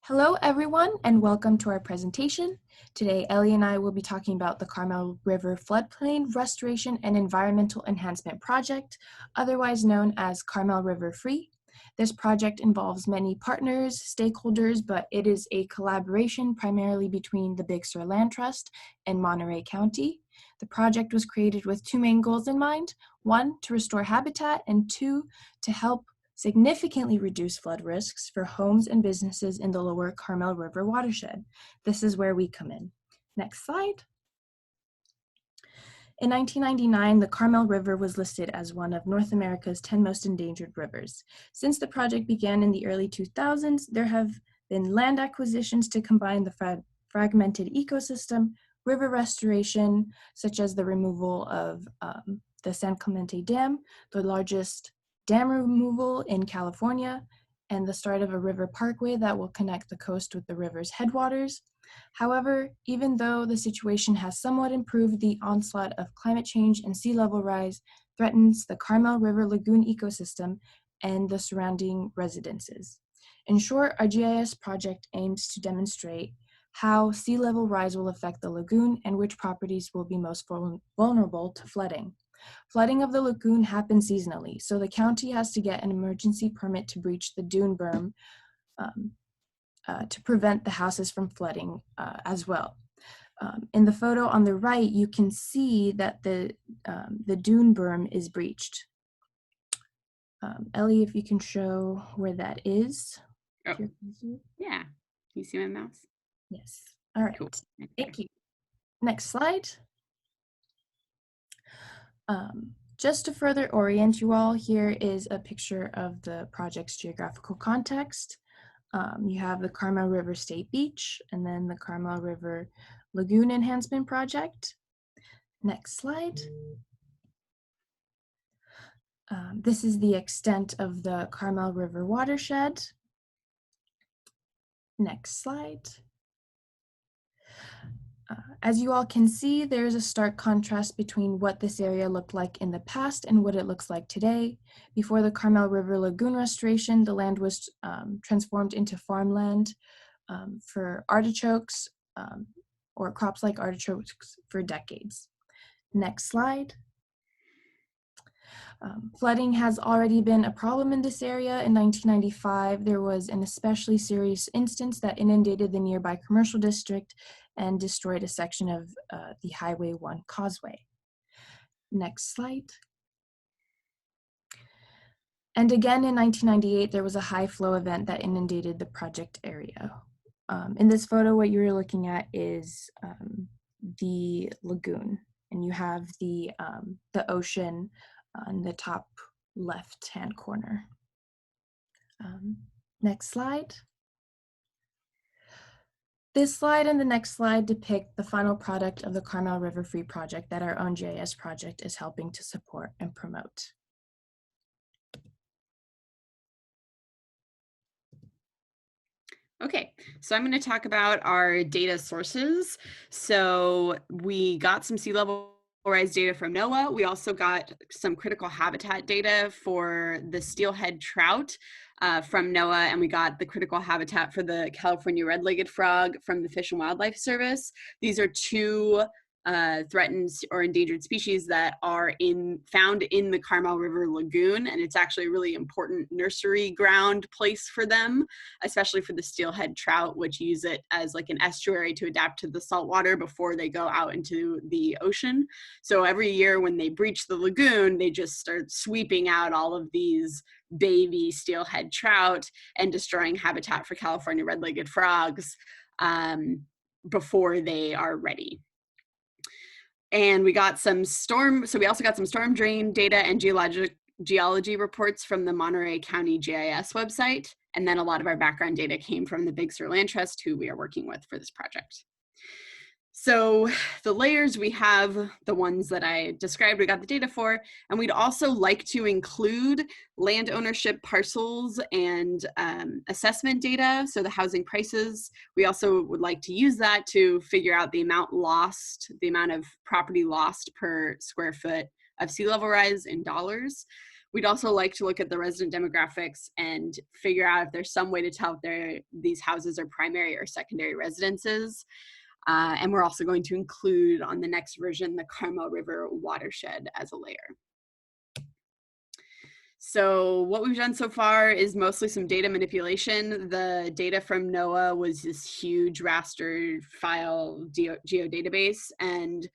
Hello everyone and welcome to our presentation. Today Ellie and I will be talking about the Carmel River Floodplain Restoration and Environmental Enhancement Project, otherwise known as Carmel River Free. This project involves many partners, stakeholders, but it is a collaboration primarily between the Big Sur Land Trust and Monterey County. The project was created with two main goals in mind: one, to restore habitat, and two, to help significantly reduce flood risks for homes and businesses in the lower Carmel River watershed. This is where we come in. Next slide. In 1999, the Carmel River was listed as one of North America's 10 most endangered rivers. Since the project began in the early 2000s, there have been land acquisitions to combine the fragmented ecosystem, river restoration, such as the removal of the San Clemente Dam, the largest dam removal in California, and the start of a river parkway that will connect the coast with the river's headwaters. However, even though the situation has somewhat improved, the onslaught of climate change and sea level rise threatens the Carmel River Lagoon ecosystem and the surrounding residences. In short, our GIS project aims to demonstrate how sea level rise will affect the lagoon and which properties will be most vulnerable to flooding. Flooding of the lagoon happens seasonally, so the county has to get an emergency permit to breach the dune berm to prevent the houses from flooding as well. In the photo on the right, you can see that the dune berm is breached. Ellie, if you can show where that is. Oh, yeah. Can you see my mouse? Yes. All right. Cool. Thank you. Next slide. Just to further orient you all, here is a picture of the project's geographical context. You have the Carmel River State Beach and then the Carmel River Lagoon Enhancement Project. Next slide. This is the extent of the Carmel River watershed. Next slide. As you all can see, there's a stark contrast between what this area looked like in the past and what it looks like today. Before the Carmel River Lagoon restoration, the land was transformed into farmland for artichokes or crops like artichokes for decades. Next slide. Flooding has already been a problem in this area. In 1995, there was an especially serious instance that inundated the nearby commercial district and destroyed a section of the Highway 1 causeway. Next slide. And again in 1998, there was a high flow event that inundated the project area. In this photo, what you're looking at is the lagoon, and you have the ocean on the top left-hand corner. Next slide. This slide and the next slide depict the final product of the Carmel River Free project that our own GIS project is helping to support and promote. Okay, so I'm going to talk about our data sources. So we got some sea level rise data from NOAA. We also got some critical habitat data for the steelhead trout from NOAA, and we got the critical habitat for the California red-legged frog from the Fish and Wildlife Service. These are two threatened or endangered species that are found in the Carmel River Lagoon, and it's actually a really important nursery ground place for them, especially for the steelhead trout, which use it as like an estuary to adapt to the salt water before they go out into the ocean. So every year when they breach the lagoon, they just start sweeping out all of these baby steelhead trout and destroying habitat for California red-legged frogs before they are ready. And we got some so we also got some storm drain data and geology reports from the Monterey County GIS website. And then a lot of our background data came from the Big Sur Land Trust, who we are working with for this project. So the layers, we have the ones that I described, we got the data for, and we'd also like to include land ownership parcels and assessment data, so the housing prices. We also would like to use that to figure out the amount lost, the amount of property lost per square foot of sea level rise in dollars. We'd also like to look at the resident demographics and figure out if there's some way to tell if these houses are primary or secondary residences. And we're also going to include on the next version the Carmel River watershed as a layer. So what we've done so far is mostly some data manipulation. The data from NOAA was this huge raster file geodatabase, and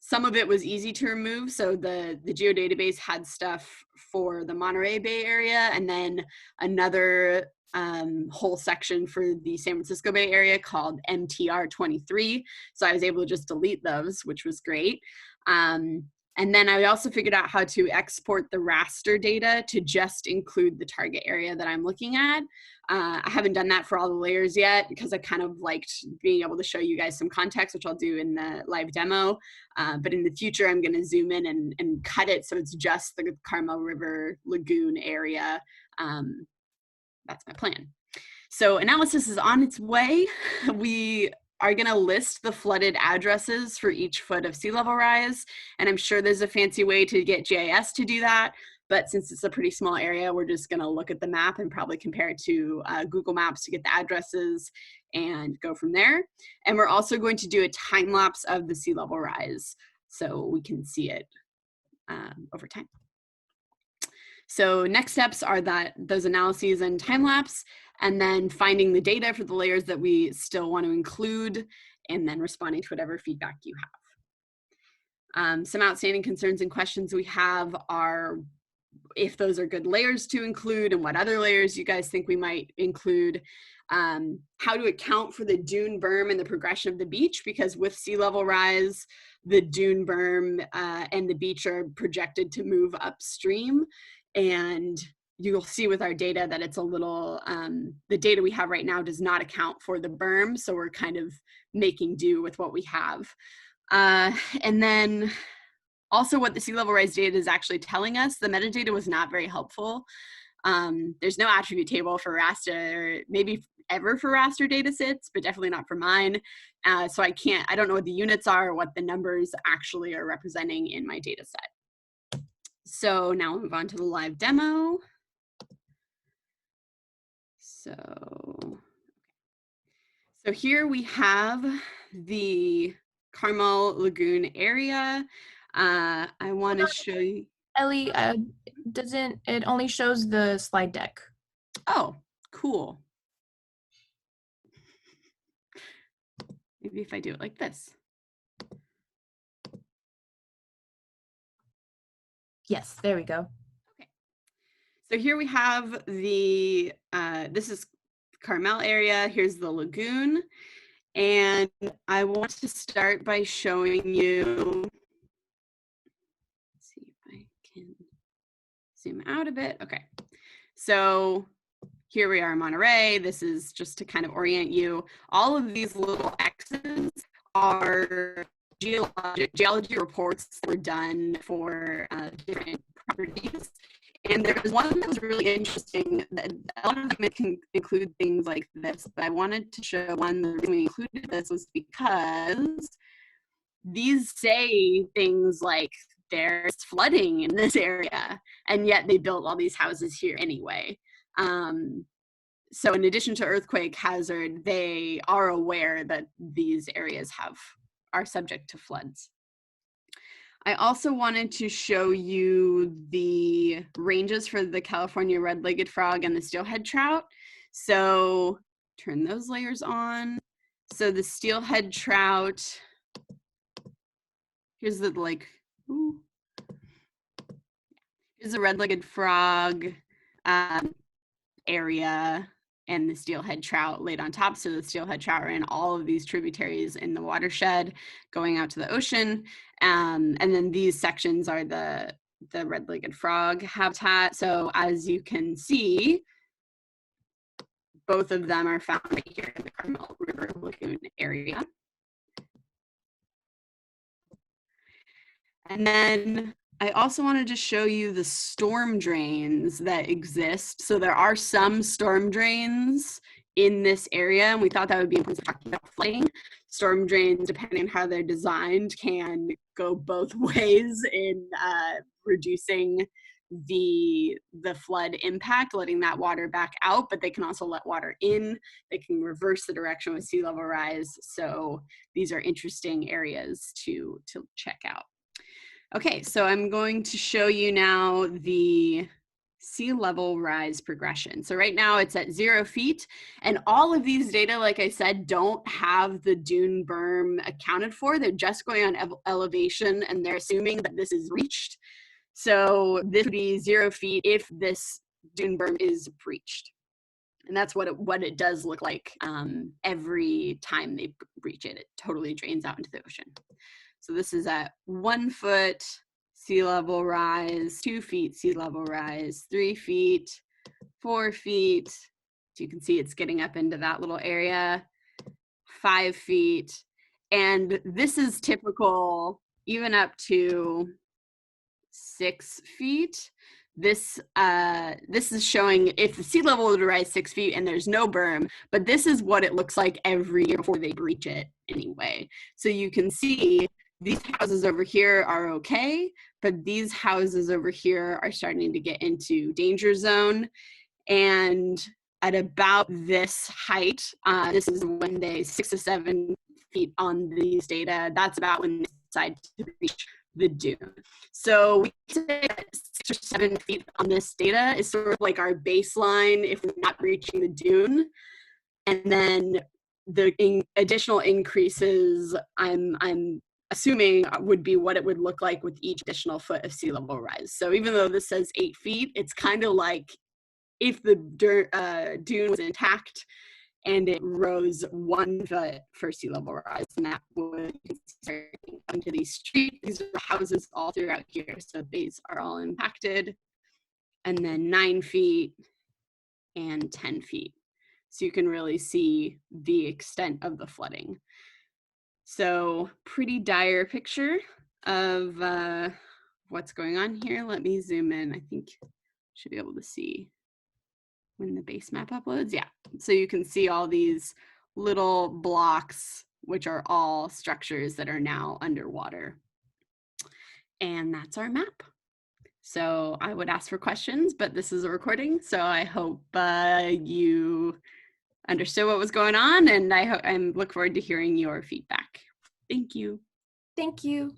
some of it was easy to remove. So the geodatabase had stuff for the Monterey Bay area, and then another whole section for the San Francisco Bay Area called MTR 23. So I was able to just delete those, which was great. And then I also figured out how to export the raster data to just include the target area that I'm looking at. I haven't done that for all the layers yet because I kind of liked being able to show you guys some context, which I'll do in the live demo. But in the future, I'm going to zoom in and cut it so it's just the Carmel River Lagoon area. That's my plan. So analysis is on its way. We are going to list the flooded addresses for each foot of sea level rise. And I'm sure there's a fancy way to get GIS to do that. But since it's a pretty small area, we're just going to look at the map and probably compare it to Google Maps to get the addresses and go from there. And we're also going to do a time lapse of the sea level rise so we can see it over time. So next steps are those analyses and time lapse, and then finding the data for the layers that we still want to include, and then responding to whatever feedback you have. Some outstanding concerns and questions we have are if those are good layers to include and what other layers you guys think we might include, how to account for the dune berm and the progression of the beach, because with sea level rise, the dune berm and the beach are projected to move upstream. And you'll see with our data that it's a little, the data we have right now does not account for the berm, so we're kind of making do with what we have. And then also what the sea level rise data is actually telling us, the metadata was not very helpful. There's no attribute table for raster, maybe ever for raster data sets, but definitely not for mine. So I don't know what the units are or what the numbers actually are representing in my data set. So now we'll move on to the live demo. So here we have the Carmel Lagoon area. I want to show you. Ellie, it only shows the slide deck. Oh, cool. Maybe if I do it like this. Yes, there we go. Okay. So here we have the, this is Carmel area. Here's the lagoon. And I want to start by showing you, let's see if I can zoom out a bit. Okay. So here we are in Monterey. This is just to kind of orient you. All of these little X's are geology reports that were done for different properties. And there was one that was really interesting. That a lot of them can include things like this, but I wanted to show one that we included this was because these say things like there's flooding in this area, and yet they built all these houses here anyway. So in addition to earthquake hazard, they are aware that these areas are subject to floods. I also wanted to show you the ranges for the California red-legged frog and the steelhead trout. So turn those layers on. So the steelhead trout, here's the here's the red-legged frog area, and the steelhead trout laid on top. So the steelhead trout are in all of these tributaries in the watershed going out to the ocean. And then these sections are the red-legged frog habitat. So as you can see, both of them are found right here in the Carmel River Lagoon area. And then I also wanted to show you the storm drains that exist. So there are some storm drains in this area, and we thought that would be important to talk about flooding. Storm drains, depending on how they're designed, can go both ways in reducing the flood impact, letting that water back out, but they can also let water in. They can reverse the direction with sea level rise. So these are interesting areas to check out. Okay, so I'm going to show you now the sea level rise progression. So right now it's at 0 feet, and all of these data, like I said, don't have the dune berm accounted for. They're just going on elevation, and they're assuming that this is reached. So this would be 0 feet if this dune berm is breached. And that's what it does look like every time they breach it. It totally drains out into the ocean. So this is at 1 foot sea level rise, 2 feet sea level rise, 3 feet, 4 feet. So you can see it's getting up into that little area, 5 feet. And this is typical even up to 6 feet. This is showing if the sea level would rise 6 feet and there's no berm, but this is what it looks like every year before they breach it anyway. So you can see these houses over here are okay, but these houses over here are starting to get into danger zone. And at about this height, this is when they 6 to 7 feet on these data, that's about when they decide to reach the dune. So we say that 6 or 7 feet on this data is sort of like our baseline if we're not reaching the dune. And then the additional increases, I'm assuming would be what it would look like with each additional foot of sea level rise. So even though this says 8 feet, it's kind of like if the dune was intact and it rose 1 foot for sea level rise, and that would start into these streets. These are houses all throughout here, so these are all impacted. And then 9 feet and 10 feet. So you can really see the extent of the flooding. So pretty dire picture of what's going on here. Let me zoom in. I think you should be able to see when the base map uploads. Yeah, so you can see all these little blocks, which are all structures that are now underwater. And that's our map. So I would ask for questions, but this is a recording, so I hope you understood what was going on, and I look forward to hearing your feedback. Thank you. Thank you.